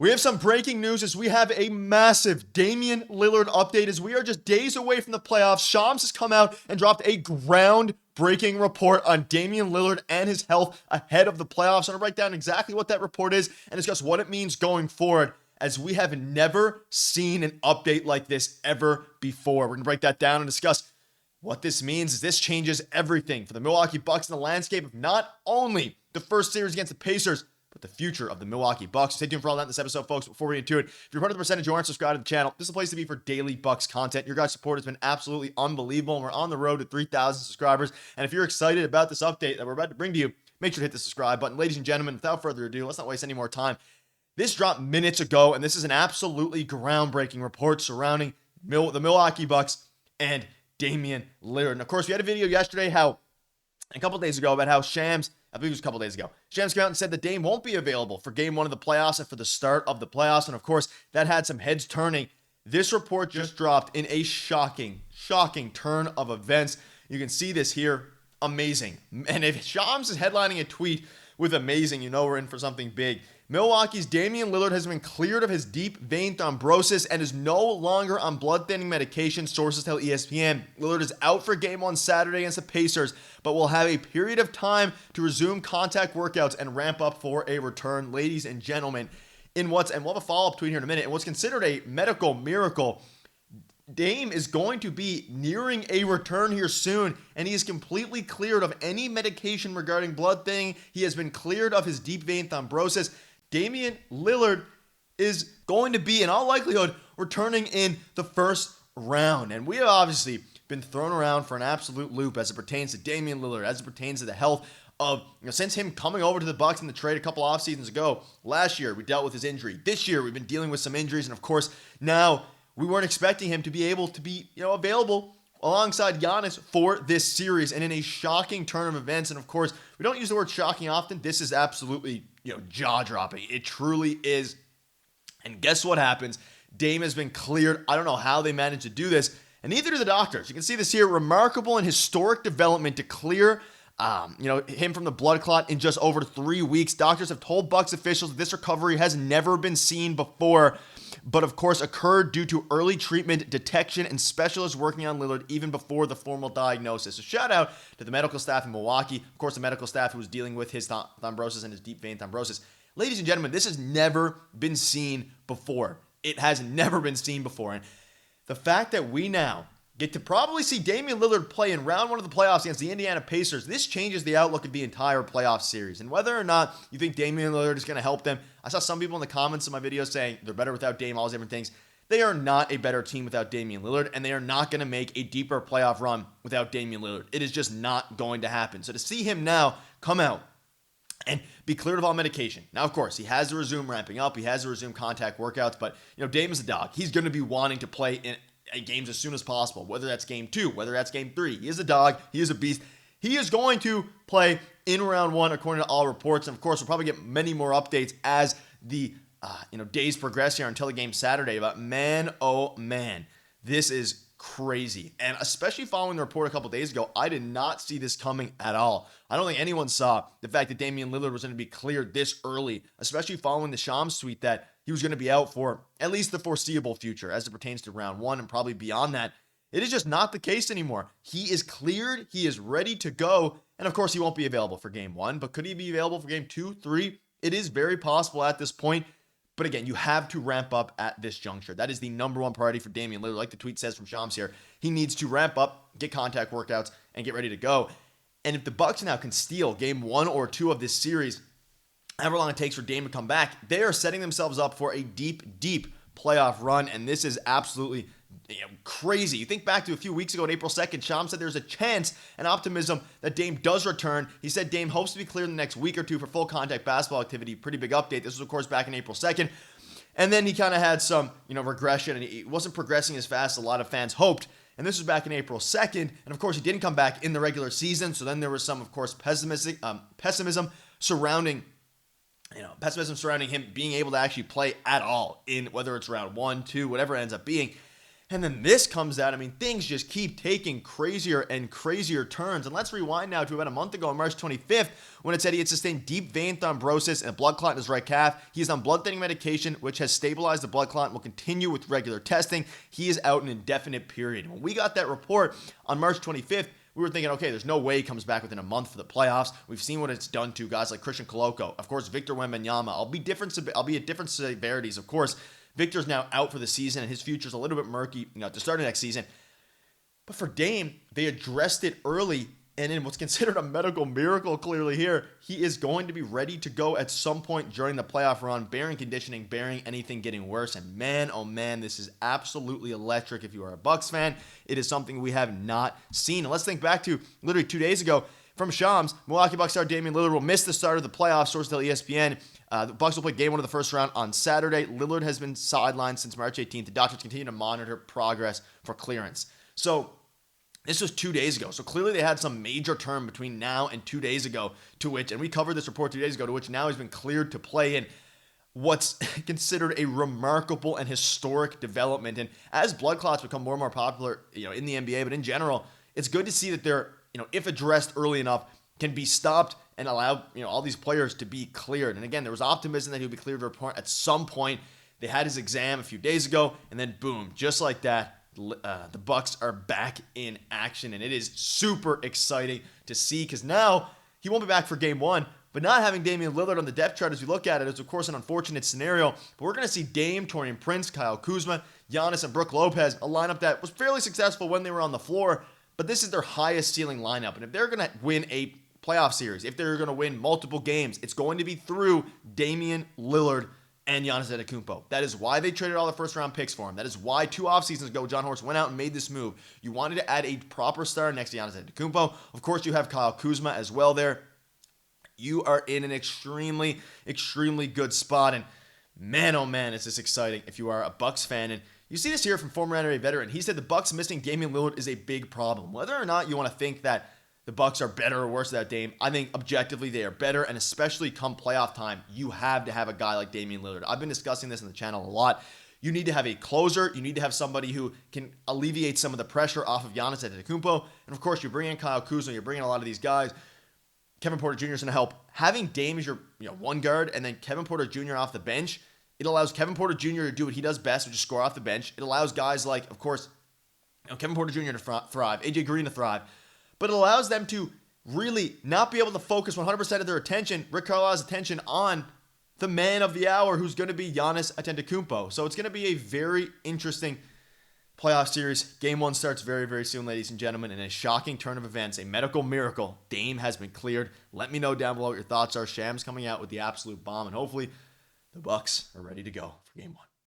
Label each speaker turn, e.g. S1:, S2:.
S1: We have some breaking news as we have a massive Damian Lillard update as we are just days away from the playoffs. Shams has come out and dropped a groundbreaking report on Damian Lillard and his health ahead of the playoffs. I'm going to write down exactly what that report is and discuss what it means going forward, as we have never seen an update like this ever before. We're going to break that down and discuss what this means. As this changes everything for the Milwaukee Bucks in the landscape of not only the first series against the Pacers, but the future of the Milwaukee Bucks. Stay tuned for all that in this episode, folks. Before we get into it, if you're part of the percentage you aren't subscribed to the channel, this is the place to be for daily Bucks content. Your guys' support has been absolutely unbelievable, and we're on the road to 3,000 subscribers. And if you're excited about this update that we're about to bring to you, make sure to hit the subscribe button. Ladies and gentlemen, without further ado, let's not waste any more time. This dropped minutes ago, and this is an absolutely groundbreaking report surrounding the Milwaukee Bucks and Damian Lillard. And of course, we had a video yesterday, a couple days ago, about how Shams, I believe it was a couple days ago, Shams came out and said that Dame won't be available for game one of the playoffs and for the start of the playoffs. And of course, that had some heads turning. This report just dropped in a shocking turn of events. You can see this here. Amazing. And if Shams is headlining a tweet with amazing, you know we're in for something big. Milwaukee's Damian Lillard has been cleared of his deep vein thrombosis and is no longer on blood thinning medication, sources tell ESPN. Lillard is out for game one Saturday against the Pacers, but will have a period of time to resume contact workouts and ramp up for a return. Ladies and gentlemen, and we'll have a follow-up tweet here in a minute, in what's considered a medical miracle, Dame is going to be nearing a return here soon, and he is completely cleared of any medication regarding blood thinning. He has been cleared of his deep vein thrombosis. Damian Lillard is going to be, in all likelihood, returning in the first round. And we have obviously been thrown around for an absolute loop as it pertains to Damian Lillard, as it pertains to the health of, since him coming over to the Bucks in the trade a couple off seasons ago. Last year, we dealt with his injury. This year, we've been dealing with some injuries. And of course, now we weren't expecting him to be able to be, available alongside Giannis for this series, and in a shocking turn of events. And of course, we don't use the word shocking often. This is absolutely, jaw-dropping. It truly is. And guess what happens? Dame has been cleared. I don't know how they managed to do this, and neither do the doctors. You can see this here. Remarkable and historic development to clear him from the blood clot in just over 3 weeks. Doctors have told Bucks officials that this recovery has never been seen before, but of course occurred due to early treatment, detection, and specialists working on Lillard even before the formal diagnosis. So shout out to the medical staff in Milwaukee, of course the medical staff who was dealing with his thrombosis and his deep vein thrombosis. Ladies and gentlemen, this has never been seen before. It has never been seen before. And the fact that we now get to probably see Damian Lillard play in round one of the playoffs against the Indiana Pacers, this changes the outlook of the entire playoff series. And whether or not you think Damian Lillard is going to help them, I saw some people in the comments of my video saying they're better without Dame, all these different things. They are not a better team without Damian Lillard, and they are not going to make a deeper playoff run without Damian Lillard. It is just not going to happen. So to see him now come out and be cleared of all medication. Now, of course, he has to resume ramping up. He has to resume contact workouts, but Dame is a dog. He's going to be wanting to play in games as soon as possible, whether that's game 2, whether that's game 3. He is a dog. He is a beast. He is going to play in round 1, according to all reports. And of course, we'll probably get many more updates as the days progress here until the game Saturday. But man, oh man, this is crazy. And especially following the report a couple days ago, I did not see this coming at all. I don't think anyone saw the fact that Damian Lillard was going to be cleared this early, especially following the Shams tweet that he was going to be out for at least the foreseeable future as it pertains to round 1 and probably beyond that. It is just not the case anymore. He is cleared. He is ready to go. And of course, he won't be available for game 1, but could he be available for game 2, 3? It is very possible at this point. But again, you have to ramp up at this juncture. That is the number one priority for Damian Lillard. Like the tweet says from Shams here, he needs to ramp up, get contact workouts, and get ready to go. And if the Bucks now can steal game 1 or 2 of this series, however long it takes for Dame to come back, they are setting themselves up for a deep playoff run. And this is absolutely crazy. You think back to a few weeks ago on April 2nd, Shams said there's a chance and optimism that Dame does return. He said Dame hopes to be cleared in the next week or 2 for full contact basketball activity. Pretty big update. This was, of course, back in April 2nd. And then he kind of had some, regression, and he wasn't progressing as fast as a lot of fans hoped. And this was back in April 2nd. And of course, he didn't come back in the regular season. So then there was some, of course, pessimism surrounding him being able to actually play at all in whether it's round 1, 2, whatever it ends up being. And then this comes out. I mean, things just keep taking crazier and crazier turns. And let's rewind now to about a month ago on March 25th when it said he had sustained deep vein thrombosis and a blood clot in his right calf. He is on blood thinning medication, which has stabilized the blood clot and will continue with regular testing. He is out an indefinite period. When we got that report on March 25th, we were thinking, okay, there's no way he comes back within a month for the playoffs. We've seen what it's done to guys like Christian Koloko. Of course, Victor Wembanyama. I'll be at different severities, of course. Victor's now out for the season, and his future's a little bit murky, to start the next season. But for Dame, they addressed it early, and in what's considered a medical miracle clearly here, he is going to be ready to go at some point during the playoff run, bearing conditioning, bearing anything getting worse. And man, oh man, this is absolutely electric if you are a Bucks fan. It is something we have not seen. And let's think back to literally 2 days ago from Shams. Milwaukee Bucks star Damian Lillard will miss the start of the playoffs, sources tell ESPN. The Bucks will play game 1 of the first round on Saturday. Lillard has been sidelined since March 18th. The doctors continue to monitor progress for clearance. So this was 2 days ago. So clearly they had some major term between now and 2 days ago and we covered this report 2 days ago, to which now he's been cleared to play in what's considered a remarkable and historic development. And as blood clots become more and more popular, in the NBA, but in general, it's good to see that they're, if addressed early enough, can be stopped and allow, all these players to be cleared. And again, there was optimism that he would be cleared to report at some point. They had his exam a few days ago, and then boom, just like that, the Bucks are back in action, and it is super exciting to see because now he won't be back for game 1. But not having Damian Lillard on the depth chart as we look at it is, of course, an unfortunate scenario. But we're going to see Dame, Taurean Prince, Kyle Kuzma, Giannis, and Brook Lopez, a lineup that was fairly successful when they were on the floor. But this is their highest ceiling lineup. And if they're going to win a playoff series, if they're going to win multiple games, it's going to be through Damian Lillard and Giannis Antetokounmpo. That is why they traded all the first-round picks for him. That is why 2 off seasons ago, John Horst went out and made this move. You wanted to add a proper star next to Giannis Antetokounmpo. Of course, you have Kyle Kuzma as well there. You are in an extremely, extremely good spot. And man, oh man, is this exciting if you are a Bucks fan. And you see this here from former NBA veteran. He said the Bucks missing Damian Lillard is a big problem. Whether or not you want to think that the Bucks are better or worse without Dame, I think objectively they are better, and especially come playoff time, you have to have a guy like Damian Lillard. I've been discussing this on the channel a lot. You need to have a closer. You need to have somebody who can alleviate some of the pressure off of Giannis Antetokounmpo. And of course, you bring in Kyle Kuzma. You're bringing a lot of these guys. Kevin Porter Jr. is going to help. Having Dame as your one guard and then Kevin Porter Jr. off the bench, it allows Kevin Porter Jr. to do what he does best, which is score off the bench. It allows guys like, of course, Kevin Porter Jr. to thrive, AJ Green to thrive. But it allows them to really not be able to focus 100% of their attention, Rick Carlisle's attention, on the man of the hour who's going to be Giannis Antetokounmpo. So it's going to be a very interesting playoff series. Game 1 starts very, very soon, ladies and gentlemen. In a shocking turn of events, a medical miracle, Dame has been cleared. Let me know down below what your thoughts are. Shams coming out with the absolute bomb, and hopefully the Bucks are ready to go for Game 1.